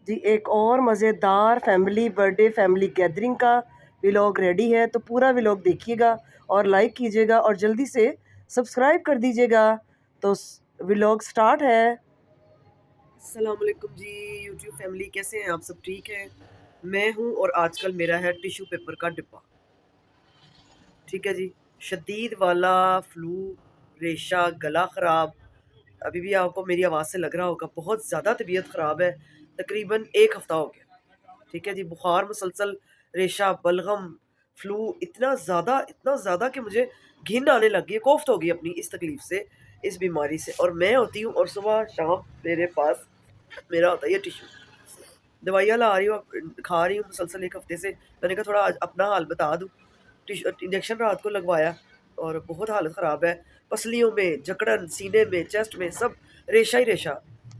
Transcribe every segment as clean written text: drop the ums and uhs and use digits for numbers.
जी एक और मज़ेदार फैमिली बर्थडे फैमिली गैदरिंग का व्लॉग रेडी है, तो पूरा व्लॉग देखिएगा और लाइक कीजिएगा और जल्दी से सब्सक्राइब कर दीजिएगा। तो व्लॉग स्टार्ट है। अस्सलाम वालेकुम जी यूट्यूब फैमिली, कैसे हैं आप सब? ठीक है, मैं हूं और आजकल मेरा है टिश्यू पेपर का डिब्बा। ठीक है जी, शदीद वाला फ्लू, रेशा, गला ख़राब। अभी भी आपको मेरी आवाज़ से लग रहा होगा बहुत ज़्यादा तबीयत ख़राब है। तकरीबन 1 हफ़्ता हो गया। ठीक है जी, बुखार मुसलसल, रेशा, बलगम, फ्लू इतना ज़्यादा कि मुझे घिन आने लग गई है, कोफ्त हो गई अपनी इस तकलीफ़ से, इस बीमारी से। और मैं होती हूँ और सुबह शाम मेरे पास मेरा होता है ये टिश्यू। दवाइयाँ ला रही हूँ, खा रही हूँ मुसलसल 1 हफ़्ते से। मैंने कहा थोड़ा आज अपना हाल बता दूँ। इंजेक्शन रात को लगवाया और बहुत हालत ख़राब है। पसलियों में जकड़न, सीने में, चेस्ट में, सब रेशा ही रेशा।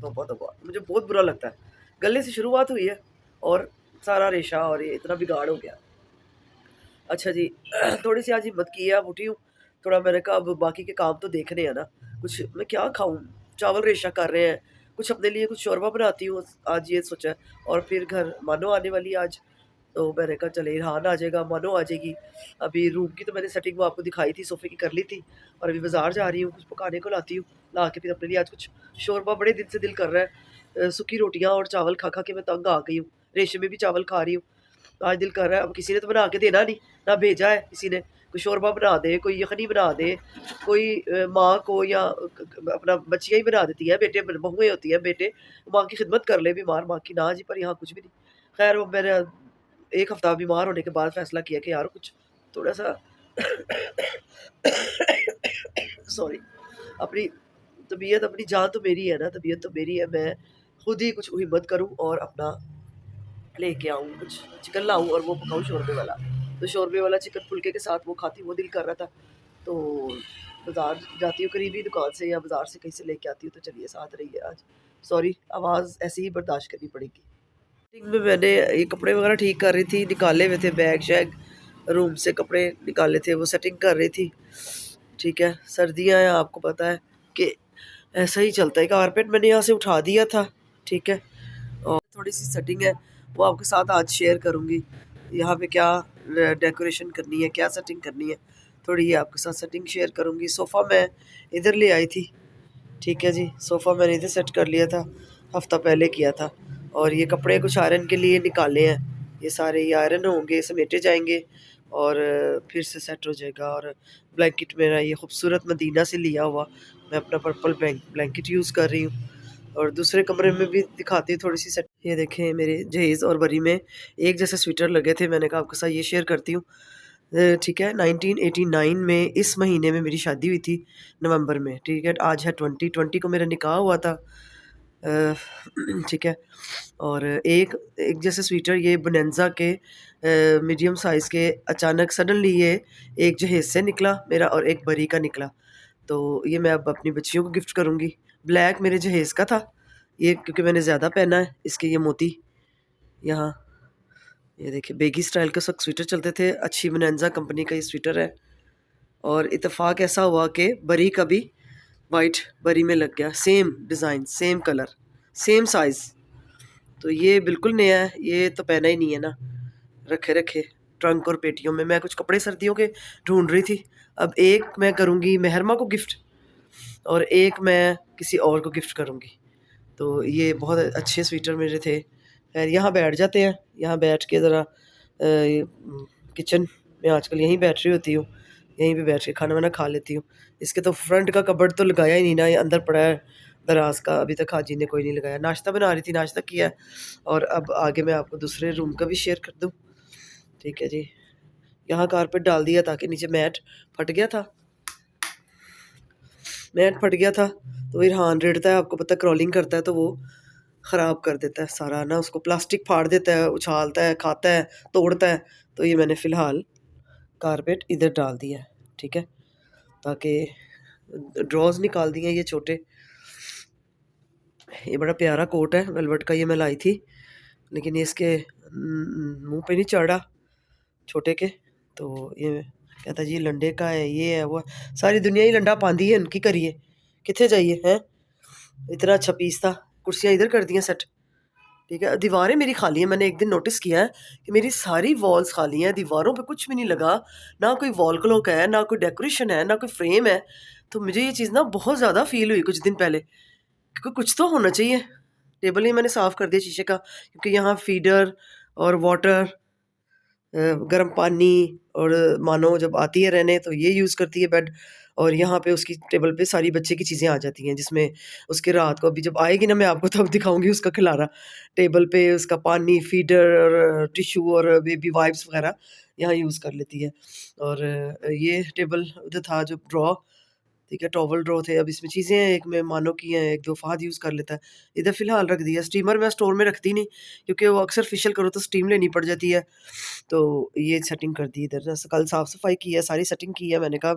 तौबा तौबा, मुझे बहुत बुरा लगता है। गले से शुरुआत हुई है और सारा रेशा और ये इतना बिगाड़ हो गया। अच्छा जी, थोड़ी सी आज हिम्मत की है, अब उठी हूँ। थोड़ा मैंने कहा अब बाकी के काम तो देखने हैं ना, कुछ मैं क्या खाऊँ? चावल रेशा कर रहे हैं, कुछ अपने लिए कुछ शोरबा बनाती हूँ, आज ये सोचा है। और फिर घर मानो आने वाली है आज, तो मैंने कहा चले इरहान आ जाएगा, मानो आ जाएगी। अभी रूम की तो मैंने सेटिंग वो आपको दिखाई थी, सोफ़े की कर ली थी और अभी बाज़ार जा रही हूँ, कुछ पकाने को लाती हूँ। ला के फिर अपने लिए आज कुछ शोरबा, बड़े दिन से दिल कर रहा है। सूखी रोटियाँ और चावल खा-खा के मैं तंग आ गई हूँ। रेशे में भी चावल खा रही हूँ। आज दिल कर रहा है, अब किसी ने तो बना के देना नहीं, ना भेजा है किसी ने। कोई शोरबा बना दे, कोई यखनी बना दे, कोई माँ को या अपना बच्चियाँ ही बना देती है, बेटे बहुएँ होती हैं, बेटे माँ की खिदमत कर ले, बीमार माँ की। ना जी, पर यहाँ कुछ भी नहीं। खैर वो मैंने 1 हफ्ता बीमार होने के बाद फैसला किया कि यार कुछ थोड़ा-सा सॉरी, अपनी तबीयत, अपनी जान तो मेरी है ना, तबीयत तो मेरी है, मैं खुद ही कुछ हिम्मत करूँ और अपना लेके आऊँ, कुछ चिकन लाऊँ और वो पकाऊँ शोरबे वाला। तो शोरबे वाला चिकन फुल्के के साथ वो खाती, वो दिल कर रहा था। तो बाज़ार जाती हूँ, करीबी दुकान से या बाज़ार से कहीं से लेके आती हूँ, तो चलिए साथ रहिए आज। सॉरी, आवाज़ ऐसे ही बर्दाश्त करनी पड़ेगी। में मैंने ये कपड़े वगैरह ठीक कर रही थी, निकाले हुए थे बैग शैग, रूम से कपड़े निकाले थे, वो सेटिंग कर रही थी। ठीक है, सर्दियाँ हैं, आपको पता है कि ऐसा ही चलता है। कारपेट मैंने यहाँ से उठा दिया था। ठीक है, और थोड़ी सी सेटिंग है वो आपके साथ आज शेयर करूँगी। यहाँ पे क्या डेकोरेशन करनी है, क्या सेटिंग करनी है, थोड़ी ये आपके साथ सेटिंग शेयर करूँगी। सोफ़ा मैं इधर ले आई थी। ठीक है जी, सोफ़ा मैंने इधर सेट कर लिया था, हफ़्ता पहले किया था। और ये कपड़े कुछ आयरन के लिए निकाले हैं, ये सारे ये आयरन होंगे, समेटे जाएँगे और फिर से सेट हो जाएगा। और ब्लैंकेट मेरा ये खूबसूरत मदीना से लिया हुआ, मैं अपना पर्पल ब्लैंकेट यूज़ कर रही हूँ। और दूसरे कमरे में भी दिखाती हूँ थोड़ी-सी सेट। ये देखें, मेरे जहेज़ और बरी में एक जैसे स्वेटर लगे थे, मैंने कहा आपके साथ ये शेयर करती हूँ। ठीक है, 1989 में इस महीने में मेरी शादी हुई थी, नवंबर में। ठीक है, आज है 2020 को मेरा निकाह हुआ था। ठीक है, और एक एक जैसे स्वेटर ये बोनेंजा के मीडियम साइज़ के, अचानक सडनली ये एक जहेज़ से निकला मेरा और एक बरी का निकला। तो ये मैं अब अपनी बच्चियों को गिफ्ट करूँगी। ब्लैक मेरे जहेज़ का था, ये क्योंकि मैंने ज़्यादा पहना है, इसके ये मोती यहाँ, ये देखिए बेगी स्टाइल के उस वक़्त स्वेटर चलते थे, अच्छी बोनेंजा कंपनी का ये स्वेटर है। और इत्तेफ़ाक ऐसा हुआ कि बरी का भी वाइट बरी में लग गया, same design, same colour, same size. तो ये बिल्कुल नया है, ये तो पहना ही नहीं है ना, रखे-रखे ट्रंक और पेटियों में। मैं कुछ कपड़े सर्दियों के ढूँढ रही थी। अब एक मैं करूँगी मेहरमा को गिफ्ट और एक मैं किसी और को गिफ्ट करूँगी। तो ये बहुत अच्छे स्वेटर मेरे थे। खैर यहाँ बैठ जाते हैं, यहाँ बैठ के ज़रा किचन में आजकल यहीं बैठ रही होती हूँ, यहीं पे बैठ के खाना-वाना खा लेती हूँ। इसके तो फ्रंट का कबर्ड तो लगाया ही नहीं ना, ये अंदर पड़ा है दराज़ का, अभी तक हाजी ने कोई नहीं लगाया। नाश्ता बना रही थी, नाश्ता किया है और अब आगे मैं आपको दूसरे रूम का भी शेयर कर दूँ। ठीक है जी, यहाँ कारपेट डाल दिया ताकि नीचे मैट फट गया था। मैट फट गया था, तो इरहान रेड़ता है, आपको पता है क्रॉलिंग करता है तो वो ख़राब कर देता है सारा ना, उसको प्लास्टिक फाड़ देता है, उछालता है, खाता है, तोड़ता है। तो ये मैंने फ़िलहाल कारपेट इधर डाल दिया है, ठीक है? ताकि ड्रॉज़ निकाल दिए हैं ये छोटे। ये बड़ा प्यारा कोट है, वेलवेट का, ये मैं लाई थी, लेकिन ये इसके मुँह पे नहीं चढ़ा छोटे के, तो ये कहता जी लंडे का है, ये है, वो है। सारी दुनिया ही लंडा पांदी है, इनकी करिए, कित्थे जाइए हैं? इतना अच्छा पीस था, कुर्सियाँ इधर कर दी हैं सेट। ठीक है। दीवारें मेरी खाली हैं, मैंने एक दिन नोटिस किया है कि मेरी सारी वॉल्स खाली हैं, दीवारों पे कुछ भी नहीं लगा, ना कोई वॉल क्लॉक है, ना कोई डेकोरेशन है, ना कोई फ्रेम है। तो मुझे ये चीज़ ना बहुत ज़्यादा फील हुई कुछ दिन पहले, क्योंकि कुछ तो होना चाहिए। टेबल ही मैंने साफ़ कर दिया शीशे का, क्योंकि यहाँ फीडर और वाटर, गर्म पानी और मानो जब आती है रहने तो ये यूज़ करती है बेड, और यहाँ पे उसकी टेबल पे सारी बच्चे की चीज़ें आ जाती हैं, जिसमें उसके रात को अभी जब आएगी ना मैं आपको तब दिखाऊंगी उसका खिलारा। टेबल पे उसका पानी, फीडर और टिश्यू और बेबी वाइप्स वगैरह यहाँ यूज़ कर लेती है। और ये टेबल उधर था जो ड्रॉ, ठीक है, टॉवल ड्रॉ थे, अब इसमें चीज़ें हैं, एक में मानो की हैं, एक दो फ़हद यूज़ कर लेता है। इधर फ़िलहाल रख दिया। स्टीमर मैं स्टोर में रखती नहीं, क्योंकि वो अक्सर फेशियल करो तो स्टीम लेनी पड़ जाती है। तो ये सेटिंग कर दी इधर। कल साफ़-सफ़ाई की है, सारी सेटिंग की है मैंने कहा,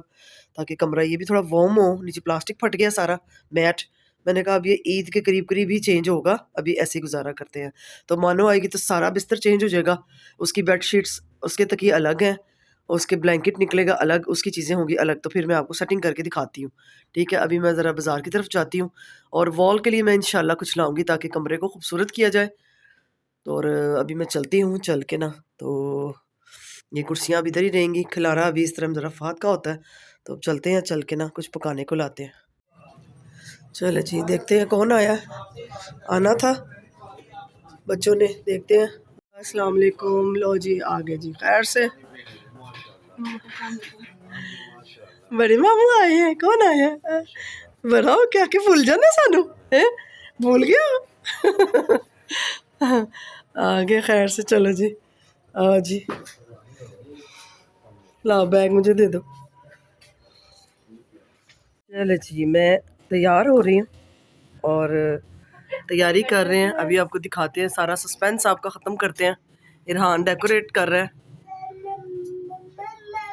ताकि कमरा ये भी थोड़ा वार्म हो। नीचे प्लास्टिक फट गया सारा, मैट। मैंने कहा अब ये ईद के करीब-करीब ही चेंज होगा, अभी ऐसे ही गुज़ारा करते हैं। तो मानो आएगी तो सारा बिस्तर चेंज हो जाएगा, उसकी बेडशीट्स, उसके तकिए अलग हैं, उसके ब्लैंकेट निकलेगा अलग, उसकी चीज़ें होंगी अलग। तो फिर मैं आपको सेटिंग करके दिखाती हूँ, ठीक है। अभी मैं ज़रा बाज़ार की तरफ जाती हूँ, और वॉल के लिए मैं इंशाल्लाह कुछ लाऊँगी ताकि कमरे को खूबसूरत किया जाए। तो और अभी मैं चलती हूँ, चल के ना तो ये कुर्सियाँ अब इधर ही रहेंगी, खिलारा अभी इस तरफ ज़रा फ़ात का होता है। तो अब चलते हैं, चल के ना कुछ पकाने को लाते हैं। चलो जी, देखते हैं कौन आया है। आना था बच्चों ने, देखते हैं। अस्सलाम वालेकुम। लो जी आ गए जी, खैर से। बड़े मामू आए हैं। कौन आया है? बताओ, क्या के भूल जाना सानू है, भूल गया। आ गए खैर से। चलो जी, आओ जी, लाओ बैग मुझे दे दो। चलो जी, मैं तैयार हो रही हूँ और तैयारी कर रहे हैं। अभी आपको दिखाते हैं, सारा सस्पेंस आपका ख़त्म करते हैं। इरहान डेकोरेट कर रहा है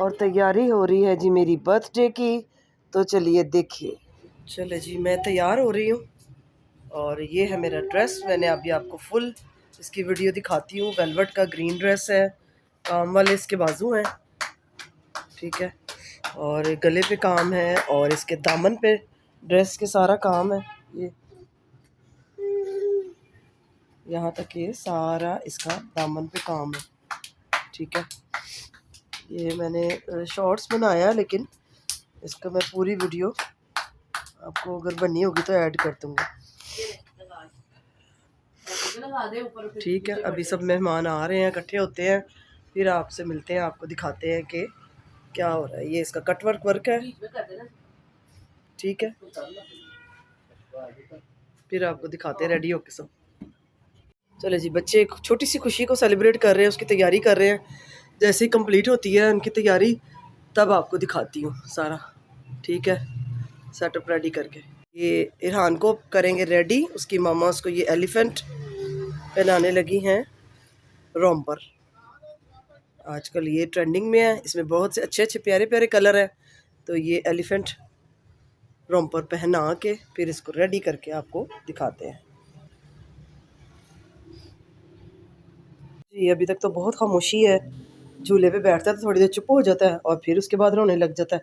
और तैयारी हो रही है जी मेरी बर्थडे की। तो चलिए देखिए। चले जी, मैं तैयार हो रही हूँ और ये है मेरा ड्रेस। मैंने अभी आपको फुल इसकी वीडियो दिखाती हूँ। वेलवेट का ग्रीन ड्रेस है, काम वाले इसके बाजू हैं, ठीक है, और गले पे काम है और इसके दामन पे ड्रेस के सारा काम है। ये यहाँ तक ये सारा इसका दामन पे काम है, ठीक है। ये मैंने शॉर्ट्स बनाया, लेकिन इसका मैं पूरी वीडियो आपको अगर बननी होगी तो ऐड कर दूँगी, ठीक है। अभी सब मेहमान आ रहे हैं, इकट्ठे होते हैं, फिर आपसे मिलते हैं, आपको दिखाते हैं कि क्या हो रहा है। ये इसका कट वर्क है, ठीक है। फिर आपको दिखाते हैं रेडी होके सब। चले जी, बच्चे एक छोटी सी खुशी को सेलिब्रेट कर रहे हैं, उसकी तैयारी कर रहे हैं। जैसे ही कंप्लीट होती है उनकी तैयारी, तब आपको दिखाती हूँ सारा, ठीक है, सेटअप रेडी करके। ये इरहान को करेंगे रेडी, उसकी मामा उसको ये एलिफेंट पहनाने लगी हैं, रोम्पर। आजकल ये ट्रेंडिंग में है, इसमें बहुत से अच्छे अच्छे प्यारे प्यारे कलर हैं। तो ये एलिफेंट रोम्पर पहना के फिर इसको रेडी करके आपको दिखाते हैं जी। अभी तक तो बहुत खामोशी है। झूले पे बैठता है तो थोड़ी देर चुप हो जाता है और फिर उसके बाद रोने लग जाता है।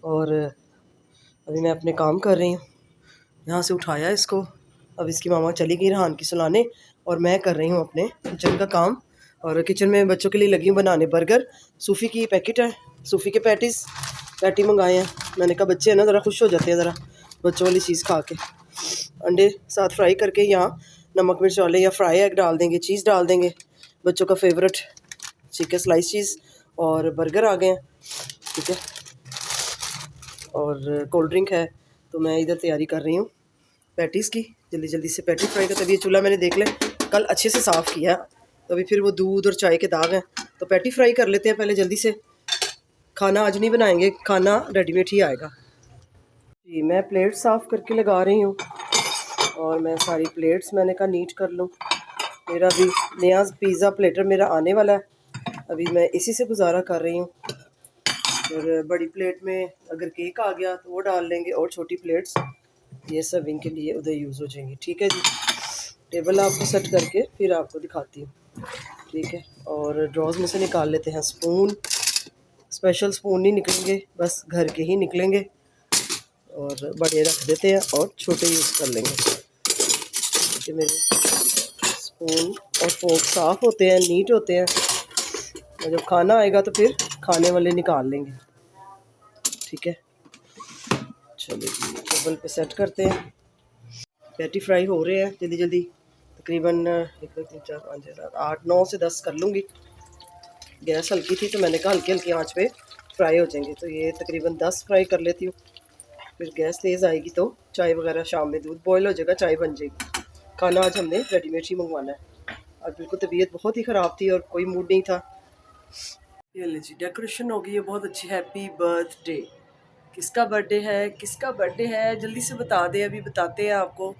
और अभी मैं अपने काम कर रही हूँ, यहाँ से उठाया इसको। अब इसकी मामा चली गई रहान की सुलाने और मैं कर रही हूँ अपने किचन का काम। और किचन में बच्चों के लिए लगी हूँ बनाने बर्गर। सूफ़ी की पैकेट है, सूफ़ी के पैटी मंगाए हैं। मैंने कहा बच्चे हैं ना, ज़रा खुश हो जाते हैं ज़रा बच्चों वाली चीज़ खा के। अंडे साथ फ्राई करके यहाँ नमक मिर्च वाले या फ्राई एग डाल देंगे, चीज़ डाल देंगे, बच्चों का फेवरेट चिकन स्लाइस चीज़। और बर्गर आ गए हैं, ठीक है, और कोल्ड ड्रिंक है। तो मैं इधर तैयारी कर रही हूँ पैटीज़ की, जल्दी जल्दी से पैटी फ्राई कर। तभी ये चूल्हा मैंने देख लिया कल अच्छे से साफ़ किया, तो अभी फिर वो दूध और चाय के दाग हैं। तो पैटी फ्राई कर लेते हैं पहले जल्दी से। खाना आज नहीं बनाएंगे, खाना रेडीमेड ही आएगा जी। मैं प्लेट साफ़ करके लगा रही हूँ और मैं सारी प्लेट्स मैंने कहा नीट कर लूँ। मेरा भी नया पिज़्ज़ा प्लेटर मेरा आने वाला है, अभी मैं इसी से गुजारा कर रही हूँ। और बड़ी प्लेट में अगर केक आ गया तो वो डाल लेंगे, और छोटी प्लेट्स ये सर्विंग के लिए उधर यूज़ हो जाएंगी, ठीक है जी। टेबल आपको सेट करके फिर आपको दिखाती हूँ, ठीक है। और ड्रॉज में से निकाल लेते हैं स्पून। स्पेशल स्पून नहीं निकलेंगे, बस घर के ही निकलेंगे। और बड़े रख देते हैं और छोटे यूज़ कर लेंगे, कि मेरे स्पून और फोर्क साफ़ होते हैं, नीट होते हैं, और जब खाना आएगा तो फिर खाने वाले निकाल लेंगे। ठीक है, चलिए जी टेबल पे सेट करते हैं। पैटी फ्राई हो रहे हैं जल्दी जल्दी, तकरीबन 1 2 3 4 5 6 7 8 9 से 10 कर लूँगी। गैस हल्की थी तो मैंने कहा हल्की हल्की आंच पे फ्राई हो जाएंगे, तो ये तकरीबन 10 फ्राई कर लेती हूँ। फिर गैस तेज़ आएगी तो चाय वगैरह शाम में दूध बॉयल हो जाएगा, चाय बन जाएगी। खाना आज हमने रेडीमेड ही मंगवाना है। और बिल्कुल तबीयत बहुत ही ख़राब थी और कोई मूड नहीं था। ये लीजिए डेकोरेशन हो गई है बहुत अच्छी। हैप्पी बर्थडे, किसका बर्थडे है, किसका बर्थडे है जल्दी से बता दें, अभी बताते हैं आपको।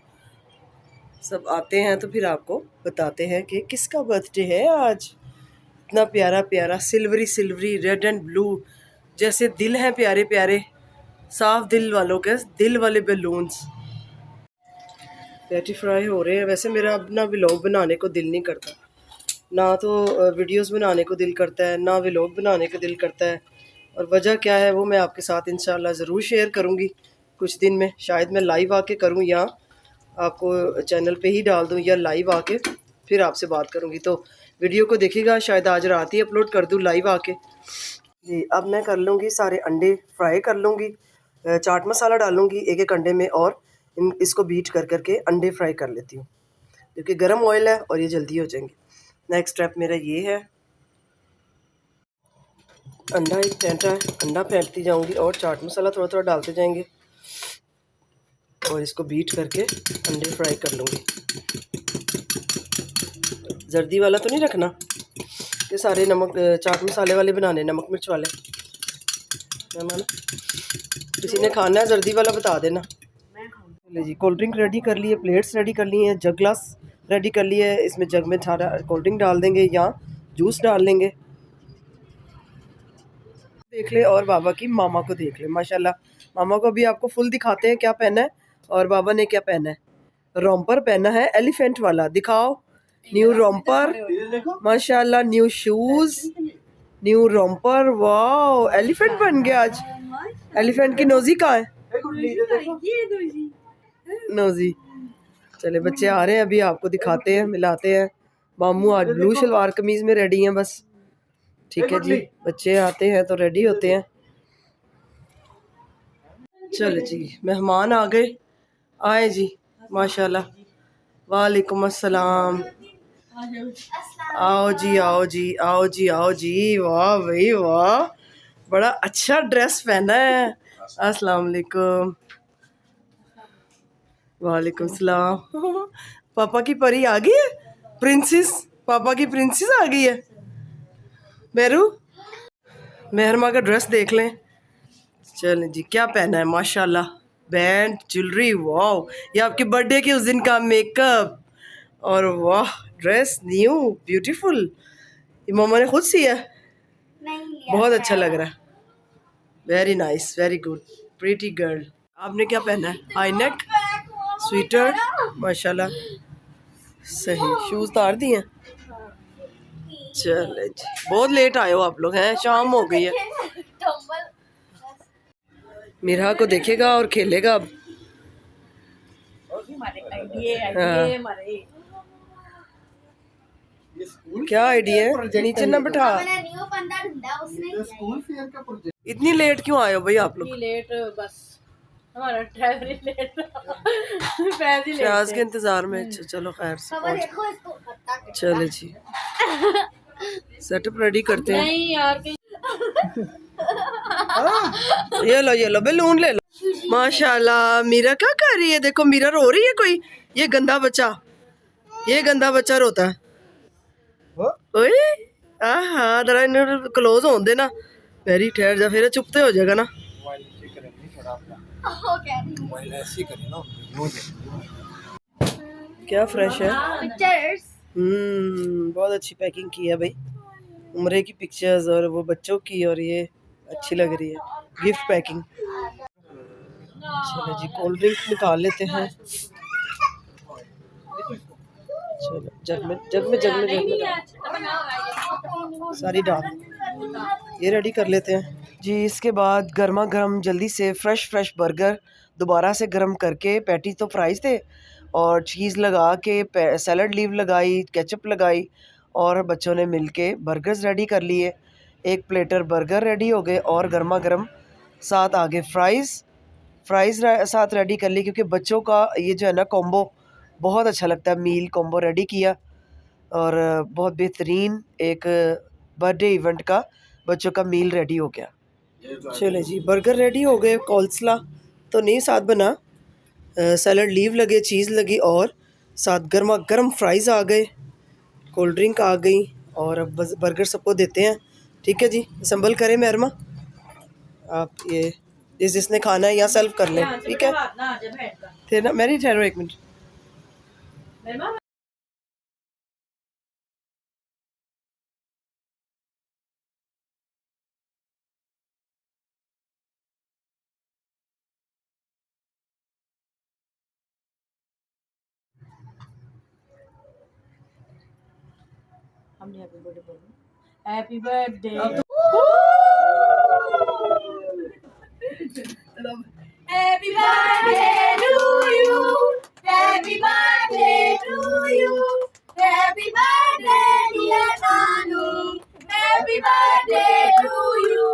सब आते हैं तो फिर आपको बताते हैं कि किसका बर्थडे है आज। इतना प्यारा प्यारा silvery silvery red and blue जैसे दिल हैं, प्यारे प्यारे साफ दिल वालों के दिल वाले बैलून्स। पैटी फ्राई हो रहे हैं। वैसे मेरा अब ना व्लॉग बनाने को दिल नहीं करता, ना तो वीडियोस बनाने को दिल करता है, ना व्लॉग बनाने को दिल करता है। और वजह क्या है वो मैं आपके साथ इंशाल्लाह ज़रूर शेयर करूँगी कुछ दिन में। शायद मैं लाइव आके करूँ या आपको चैनल पे ही डाल दूँ, या लाइव आके फिर आपसे बात करूँगी। तो वीडियो को देखिएगा, शायद आज रात ही अपलोड कर दूँ लाइव आके जी। अब मैं कर लूँगी सारे अंडे फ्राई कर लूँगी, चाट मसाला डालूँगी एक एक अंडे में, और इसको बीट कर करके अंडे फ्राई कर लेती हूँ क्योंकि गर्म ऑयल है और ये जल्दी हो जाएंगे। नेक्स्ट स्टेप मेरा ये है, अंडा एक फेंटा है, अंडा फेंटती जाऊँगी और चाट मसाला थोड़ा थोड़ा डालते जाएंगे और इसको बीट करके अंडे फ्राई कर लूँगी। जर्दी वाला तो नहीं रखना, ये सारे नमक चाट मसाले वाले बनाने, नमक मिर्च वाले है ना। किसी ने खाना है जर्दी वाला बता देना। चलिए जी कोल्ड ड्रिंक रेडी कर लिए, प्लेट्स रेडी कर ली हैं, जग ग्लास रेडी कर लिए। इसमें जग में सारा कोल्ड ड्रिंक डाल देंगे या जूस डाल लेंगे। देख ले और बाबा की मामा को देख ले, माशाल्लाह। मामा को भी आपको फुल दिखाते हैं क्या पहना है, और बाबा ने क्या पहना है। रोम्पर पहना है एलिफेंट वाला, दिखाओ न्यू रोम्पर, माशाल्लाह। न्यू शूज, न्यू रोम्पर, वाह एलिफेंट बन गया आज। एलिफेंट की नोजी कहाँ है, नोजी। चले बच्चे आ रहे हैं अभी, आपको दिखाते हैं, मिलाते हैं। मामू आज ब्लू शलवार कमीज में रेडी हैं बस। ठीक है जी, बच्चे आते हैं तो रेडी होते हैं। चलो जी मेहमान आ गए, आए जी माशाल्लाह। वालेकुम अस्सलाम, आओ जी आओ जी आओ जी आओ जी। वाह भाई वाह, बड़ा अच्छा ड्रेस पहना है। अस्सलाम वालेकुम। वालेकुम सलाम। पापा की परी आ गई है, प्रिंसेस, पापा की प्रिंसेस आ गई है। मेरू मेहरमा का ड्रेस देख लें। चलें जी, क्या पहना है माशाल्लाह, बैंड ज्वेलरी, वाह ये आपके बर्थडे के उस दिन का मेकअप, और वाह ड्रेस न्यू ब्यूटीफुल। ये मम्मा ने खुद सिया है, बहुत अच्छा लग रहा है। Very nice, very good, pretty girl. आपने क्या पहना है, हाई नेक स्वेटर माशाल्लाह, सही। शूज तार दिए हैं। चले जी, बहुत लेट आए हो आप लोग, हैं शाम हो गई है। मीरा को देखेगा और खेलेगा अब। हाँ। क्या आइडिया है, नीचे ना बैठा। इतनी लेट क्यों आए हो भाई आप लोग? लेट बस हमारा ड्राइवर लेट शाज के इंतजार में। चलो खैर से पहुंच। चले जी सेटअप रेडी करते हैं। नहीं यार ये लो बैलून ले लो। माशाल्लाह मीरा क्या कर रही है, देखो मीरा रो रही है कोई। ये गंदा बच्चा, ये गंदा बच्चा रोता है। ओए हाँ जरा इन्हें क्लोज होने देना। मेरी ठहर जा, फिर चुपते हो जाएगा ना। क्या फ्रेश है। बहुत अच्छी पैकिंग की है भाई, उम्रे की पिक्चर्स और वो बच्चों की, और ये अच्छी लग रही है गिफ्ट पैकिंग। चलो जी कोल्ड ड्रिंक निकाल लेते हैं। चलो जग में सारी डाल ये रेडी कर लेते हैं जी। इसके बाद गर्मा गर्म जल्दी से फ्रेश बर्गर दोबारा से गर्म करके, पैटी तो फ्राइज थे और चीज़ लगा के सैलड लीव लगाई, केचप लगाई और बच्चों ने मिलके बर्गर्स रेडी कर लिए। एक प्लेटर बर्गर रेडी हो गए और गर्मा गर्म साथ आगे फ्राइज़ साथ रेडी कर ली, क्योंकि बच्चों का ये जो है ना कॉम्बो बहुत अच्छा लगता है। मील कॉम्बो रेडी किया और बहुत बेहतरीन एक बर्थडे इवेंट का बच्चों का मील रेडी हो गया। चले जी, बर्गर रेडी हो गए, कोल्सला तो नहीं साथ बना, सैलड लीव लगे, चीज़ लगी और साथ गर्मा गर्म फ्राइज़ आ गए, कोल्ड ड्रिंक आ गई और अब बस बर्गर सबको देते हैं। ठीक है जी, संभल करें महरमा, आप ये जिसने खाना है यहाँ सेल्फ कर लें। ठीक है फिर ना, मेरी ठहरो 1 मिनट। हमने हैप्पी बर्थडे बोला, happy birthday happy birthday to you, happy birthday to you, happy birthday dear Nanu, happy birthday to you.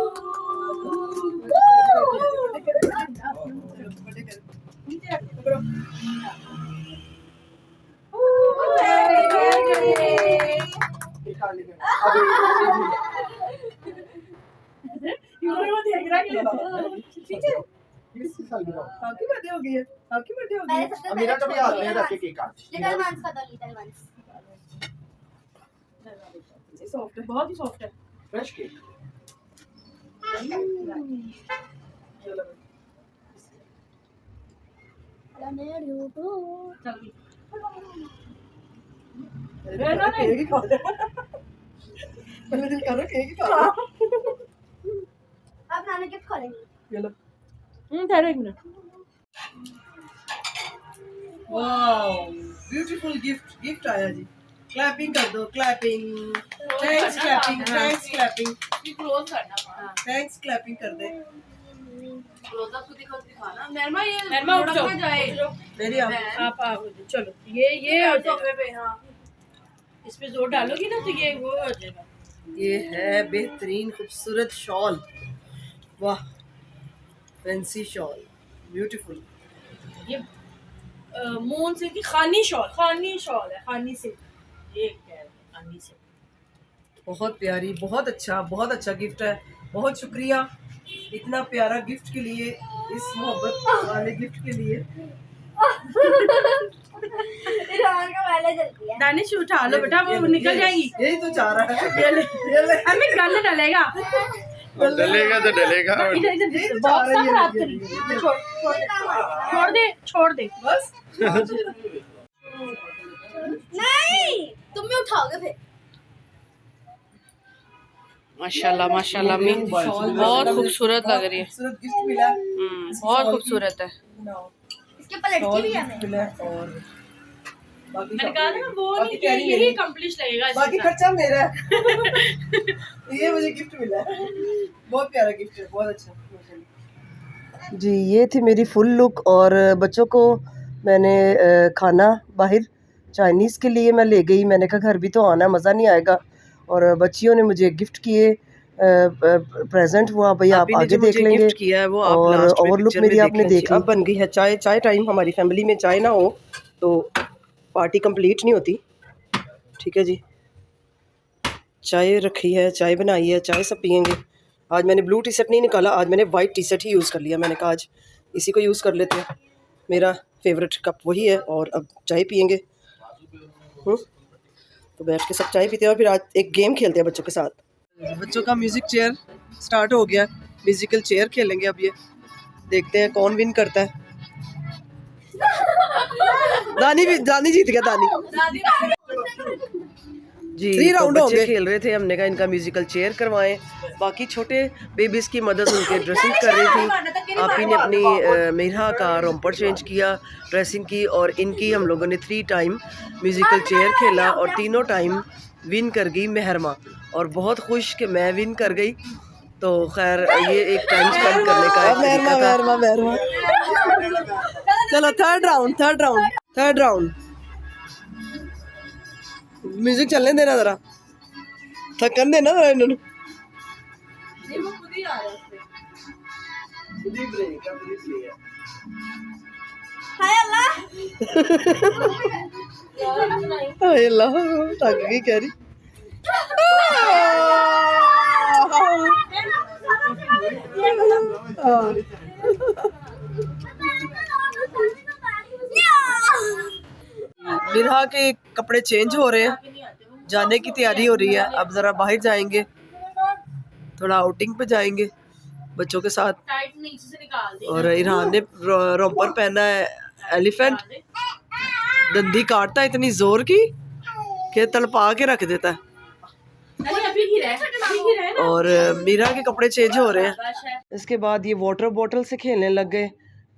आपकी बर्थडे हो गई है, आपकी बर्थडे हो गई है। मेरा कभी हाथ में रख के केक काट। लिटिल वंस का दो, लिटिल वंस सॉफ्ट है, बहुत ही सॉफ्ट है। Fresh cake. केक ही खा ले। पहले दिल कर रहा केक ही खा ले। अब नाना गिफ्ट खोलेंगे। चलो। ठहरो 1 मिनट। वाओ, ब्यूटीफुल गिफ्ट आया जी। क्लैपिंग कर दो, clapping, thanks clapping, thanks clapping, close करना पड़ा। थैंक्स क्लैपिंग कर दे। क्लोज अप खुद दिखाना। नरमा ये नरमा उठ जाए। मेरी आप चलो ये हो सोफे पे। हाँ, इस पे जोर डालोगी ना तो ये वो हो जाएगा। ये है बेहतरीन खूबसूरत शॉल, वाह, फैंसी शॉल, ब्यूटीफुल। ये मून से की खानी शॉल है, खानी से ये क्या है, खानी से। बहुत प्यारी, बहुत अच्छा गिफ्ट है। बहुत शुक्रिया इतना प्यारा गिफ्ट के लिए, इस मोहब्बत वाले गिफ्ट के लिए। दानिश उठा लो बेटा, वो निकल जाएगी। यही तो चाह रहा है। हमें गंद डलेगा। डलेगा तो डलेगा। बॉक्स खराब करी। छोड़ दे बस। नहीं, तुम भी उठाओगे फिर। माशाल्लाह मी बहुत खूबसूरत लग रही है। खूबसूरत गिफ्ट मिला, बहुत खूबसूरत है। इसके ऊपर लटकी भी है मिला और बाकी मैंने कहा ना वो नहीं कि यही कंप्लीट लगेगा। बाकी खर्चा मेरा है। ये मुझे गिफ्ट मिला है, बहुत प्यारा गिफ्ट है, बहुत अच्छा। जी, ये थी मेरी फुल लुक और बच्चों को मैंने खाना बाहर चाइनीज़ के लिए मैं ले गई। मैंने कहा घर भी तो आना, मज़ा नहीं आएगा। और बच्चियों ने मुझे गिफ्ट किए, प्रेजेंट हुआ भाई, आप आगे देख लेंगे। किया है वो आप और लास्ट में ओवरलुक पिक्चर मेरी में आपने देख देख ली। अब बन गई है चाय टाइम। हमारी फैमिली में चाय ना हो तो पार्टी कंप्लीट नहीं होती। ठीक है जी, चाय रखी है, चाय बनाई है, चाय सब पियेंगे। आज मैंने ब्लू टी शर्ट नहीं निकाला, आज मैंने वाइट टी शर्ट ही यूज़ कर लिया। मैंने कहा आज इसी को यूज़ कर लेते हैं, मेरा फेवरेट कप वही है। और अब चाय पियेंगे। तो बैठ के सब चाय पीते हैं और फिर आज एक गेम खेलते हैं बच्चों के साथ। बच्चों का म्यूज़िक चेयर स्टार्ट हो गया, म्यूज़िकल चेयर खेलेंगे। अब ये देखते हैं कौन विन करता है। दानी जीत गया, दानी जी। 3 राउंड हो गए, खेल रहे थे। हमने कहा इनका म्यूजिकल चेयर करवाएं। बाकी छोटे बेबीज की मदद उनके ड्रेसिंग कर रही थी। आपी ने अपनी मेरा का रोम्पर चेंज किया, ड्रेसिंग की, और इनकी हम लोगों ने 3 टाइम म्यूजिकल चेयर खेला और तीनों टाइम विन कर गई मेहरमा। और बहुत खुश कि मैं विन कर गई। तो खैर ये एक टाइम स्पेंड करने का एक तरीका था। चलो third round third round music चलने देना जरा थकन देना जरा इन्होंने नहीं वो खुद ही आ रहा है हाय अल्लाह हाय अल्लाह थक गई कह रही मिरहा के कपड़े चेंज हो रहे हैं जाने की तैयारी हो रही है अब जरा बाहर जाएंगे थोड़ा आउटिंग पे जाएंगे बच्चों के साथ टाइट नीचे से निकाल दे और इरहान ने रोपर पहना है एलिफेंट दंदी काटता है इतनी जोर की कि तड़पा के रख देता है नहीं अभी गिरा है ना और मीरा के कपड़े चेंज हो रहे हैं बस है इसके बाद ये वाटर बॉटल से खेलने लग गए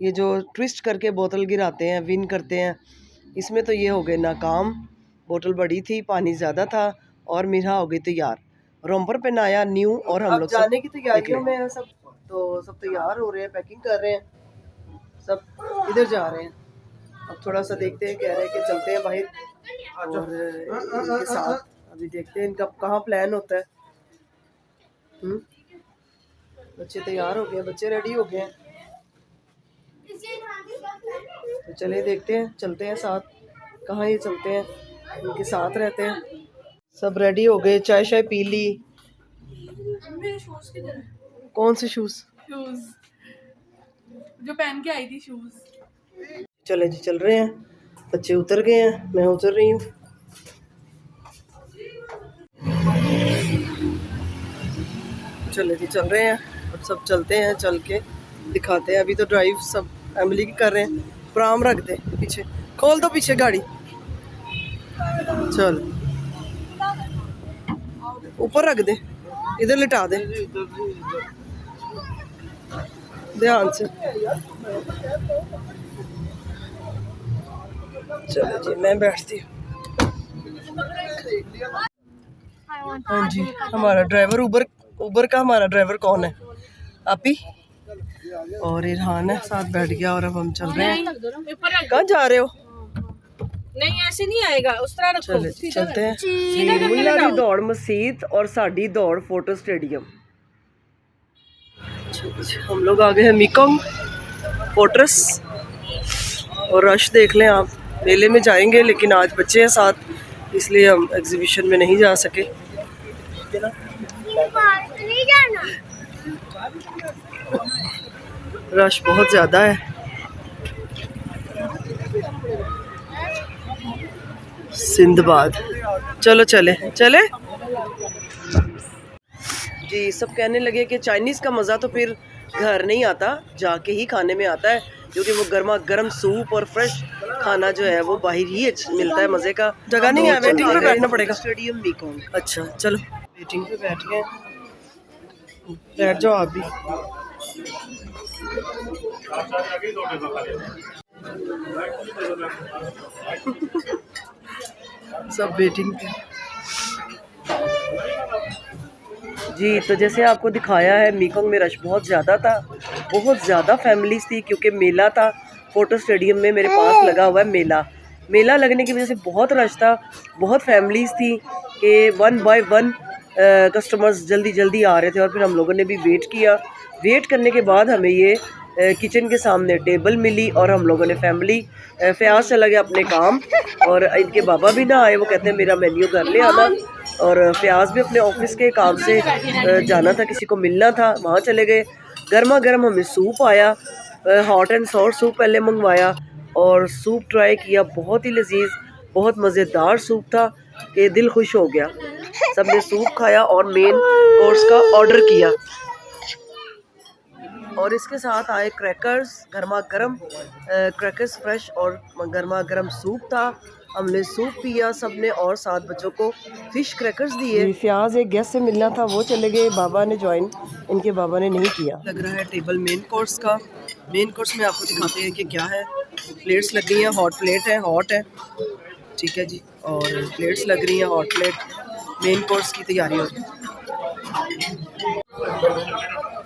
ये जो ट्विस्ट करके बोतल गिराते हैं विन करते हैं इसमें तो ये हो गए नाकाम बोतल बड़ी थी पानी ज़्यादा था और मीरा हो गई तैयार रोम्पर पहनाया न्यू और हम लोग जाने की तैयारियों में हैं सब तो सब तैयार हो रहे हैं पैकिंग कर रहे हैं सब इधर जा रहे हैं अब थोड़ा सा देखते हैं कह रहे हैं कि चलते हैं बाहर और इनके साथ अभी देखते हैं इनका कहाँ प्लान होता है बच्चे तैयार हो गए बच्चे रेडी हो गए हैं तो चले देखते हैं चलते हैं साथ कहाँ ये चलते हैं इनके साथ रहते हैं सब रेडी हो गए चाय शाय पी ली मेरे शूज किधर है कौन से शूज़ शूज जो पहन के आई थी शूज चले जी चल रहे हैं बच्चे उतर गए हैं मैं उतर रही हूँ चले जी चल रहे हैं अब सब चलते हैं चल के दिखाते हैं अभी तो ड्राइव सब फैमिली की कर रहे हैं प्राम रख दे पीछे खोल दो पीछे गाड़ी चल ऊपर रख दे इधर लिटा दे ध्यान से चलो जी मैं बैठती हूँ हाँ जी हमारा ड्राइवर उबर का हमारा ड्राइवर कौन है आप ही और इरहान है साथ बैठ गया और अब हम चल रहे हैं कहाँ जा रहे हो नहीं ऐसे नहीं आएगा उस तरह रखो चले चलते हैं मुल्ला दी दौड़ मसीत और साड़ी दौड़ फोटो स्टेडियम हम लोग आ गए हैं मीकोंग फोर्ट्रेस और रश देख लें आप मेले में जाएंगे लेकिन आज बच्चे हैं साथ इसलिए हम एग्जीबिशन में नहीं जा सके नहीं जाना रश बहुत ज़्यादा है सिंधबाद चलो चले चले जी सब कहने लगे कि चाइनीज़ का मज़ा तो फिर घर नहीं आता जाके ही खाने में आता है क्योंकि वो गर्मा गर्म सूप और फ्रेश खाना जो है वो बाहर ही मिलता है मज़े का जगह नहीं है वेटिंग पे बैठना पड़ेगा स्टेडियम मीकोंग अच्छा चलो वेटिंग पे बैठ गए बैठ जाओ आप भी सब वेटिंग पे जी तो जैसे आपको दिखाया है मीकोंग में रश बहुत ज़्यादा था बहुत ज़्यादा फैमिलीज थी क्योंकि मेला था फोटो स्टेडियम में मेरे पास लगा हुआ है मेला लगने की वजह से बहुत रश था बहुत फैमिलीज थी कि 1 बाय 1 कस्टमर्स जल्दी आ रहे थे और फिर हम लोगों ने भी वेट करने के बाद हमें ये किचन के सामने टेबल मिली और हम लोगों ने फैमिली फयाज चला गया अपने काम और इनके बाबा भी ना आए वो कहते हैं मेरा मेन्यू कर ले आना और फयाज भी अपने ऑफिस के काम से जाना था किसी को मिलना था वहाँ चले गए गर्मा गर्म हमें सूप आया हॉट एंड सॉर सूप पहले मंगवाया और सूप ट्राई किया बहुत ही लजीज बहुत मज़ेदार सूप था कि दिल खुश हो गया सबने सूप खाया और मेन कोर्स का ऑर्डर किया और इसके साथ आए क्रैकर्स गर्मा गर्म क्रैकर्स फ्रेश और गर्मा गर्म सूप था हमने सूप पिया सबने और साथ बच्चों को फिश क्रैकर्स दिए फयाज एक गेस्ट से मिलना था वो चले गए बाबा ने ज्वाइन इनके बाबा ने नहीं किया लग रहा है टेबल मेन कोर्स का मेन कोर्स में आपको दिखाते हैं कि क्या है प्लेट्स लग गई हैं हॉट प्लेट है हॉट है ठीक है जी और प्लेट्स लग रही हैं हॉट प्लेट मेन कोर्स की तैयारी हो रही है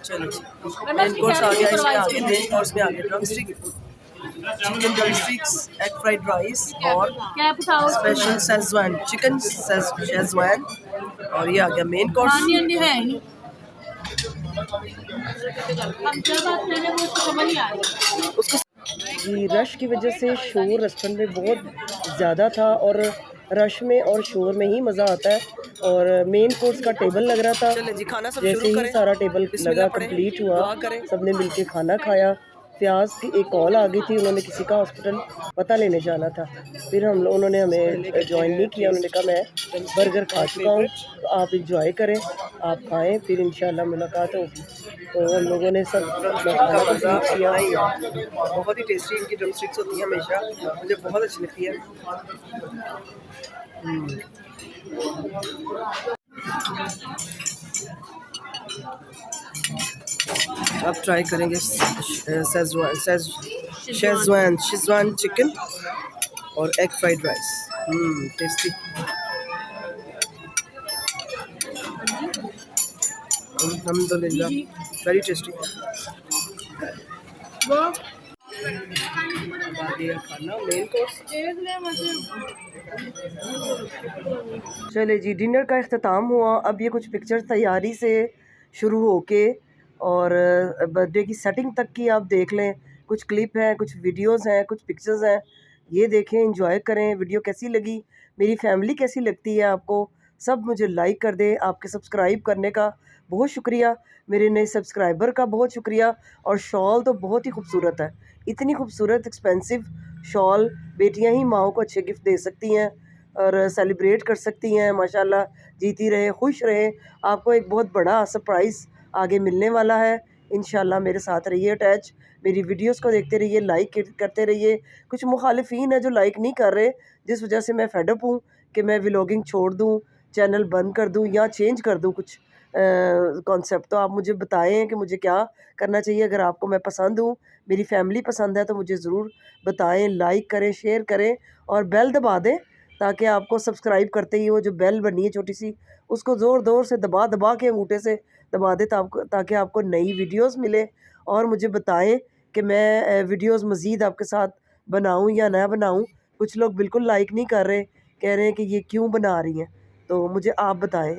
चलो जी मेन कोर्स आ गया इसमें आगे मेन कोर्स में आगे drum stick chicken drum sticks, egg fried rice और कैप उठाओ स्पेशल शेजवान चिकन शेजवान। और ये आ गया मेन कोर्स। खानी अंडी है ही नहीं हम क्या बात कर रहे हैं वो उसको समझ नहीं आ रही उसको जी रश की वजह से शोर रेस्टोरेंट में बहुत ज़्यादा था और रश में और शोर में ही मज़ा आता है। और मेन कोर्स का टेबल लग रहा था, जैसे ही सारा टेबल लगा कंप्लीट हुआ सबने मिलके खाना खाया। फ्याज की एक कॉल आ गई थी, उन्होंने किसी का हॉस्पिटल पता लेने जाना था, फिर उन्होंने हमें ज्वाइन नहीं किया। उन्होंने कहा मैं बर्गर खा चुका हूँ, तो आप इंजॉय करें, आप खाएं, फिर इंशाल्लाह मुलाकात होगी। तो हम लोगों ने सब खाना कंप्लीट किया। बहुत ही टेस्टी इनकी ड्रम स्टिक्स होती हैं, हमेशा मुझे बहुत अच्छी लगती है। अब ट्राई करेंगे शेजवान चिकन और एग फ्राइड राइस। टेस्टी। अल्हम्दुलिल्लाह वेरी टेस्टी। खाना मेन कोर्स। चले जी डिनर का इख्तिताम हुआ। अब ये कुछ पिक्चर्स तैयारी से शुरू होके और बर्थडे की सेटिंग तक की आप देख लें। कुछ क्लिप हैं, कुछ वीडियोस हैं, कुछ पिक्चर्स हैं, ये देखें, एंजॉय करें। वीडियो कैसी लगी, मेरी फैमिली कैसी लगती है आपको, सब मुझे लाइक कर दें। आपके सब्सक्राइब करने का बहुत शुक्रिया, मेरे नए सब्सक्राइबर का बहुत शुक्रिया। और शॉल तो बहुत ही खूबसूरत है, इतनी खूबसूरत एक्सपेंसिव शॉल बेटियां ही माओ को अच्छे गिफ्ट दे सकती हैं और सेलिब्रेट कर सकती हैं। माशाल्लाह जीती रहे, खुश रहे। आपको एक बहुत बड़ा सरप्राइज़ आगे मिलने वाला है। इंशाल्लाह मेरे साथ रहिए अटैच, मेरी वीडियोस को देखते रहिए, लाइक करते रहिए। कुछ मुखालिफिन है जो लाइक नहीं कर रहे, जिस वजह से मैं फेडअप हूँ कि मैं व्लॉगिंग छोड़ दूँ, चैनल बंद कर दूँ या चेंज कर दूँ कुछ कॉन्सेप्ट। तो आप मुझे बताएं कि मुझे क्या करना चाहिए। अगर आपको मैं पसंद हूँ, मेरी फैमिली पसंद है, तो मुझे ज़रूर बताएं, लाइक करें, शेयर करें और बेल दबा दें, ताकि आपको सब्सक्राइब करते ही वो जो बेल बनी है छोटी सी, उसको ज़ोर ज़ोर से दबा दबा के अंगूठे से दबा दें, ताकि आपको नई वीडियोस मिले। और मुझे बताएं कि मैं वीडियोस मज़ीद आपके साथ बनाऊं या ना बनाऊं। कुछ लोग बिल्कुल लाइक नहीं कर रहे, कह रहे हैं कि ये क्यों बना रही हैं, तो मुझे आप बताएं।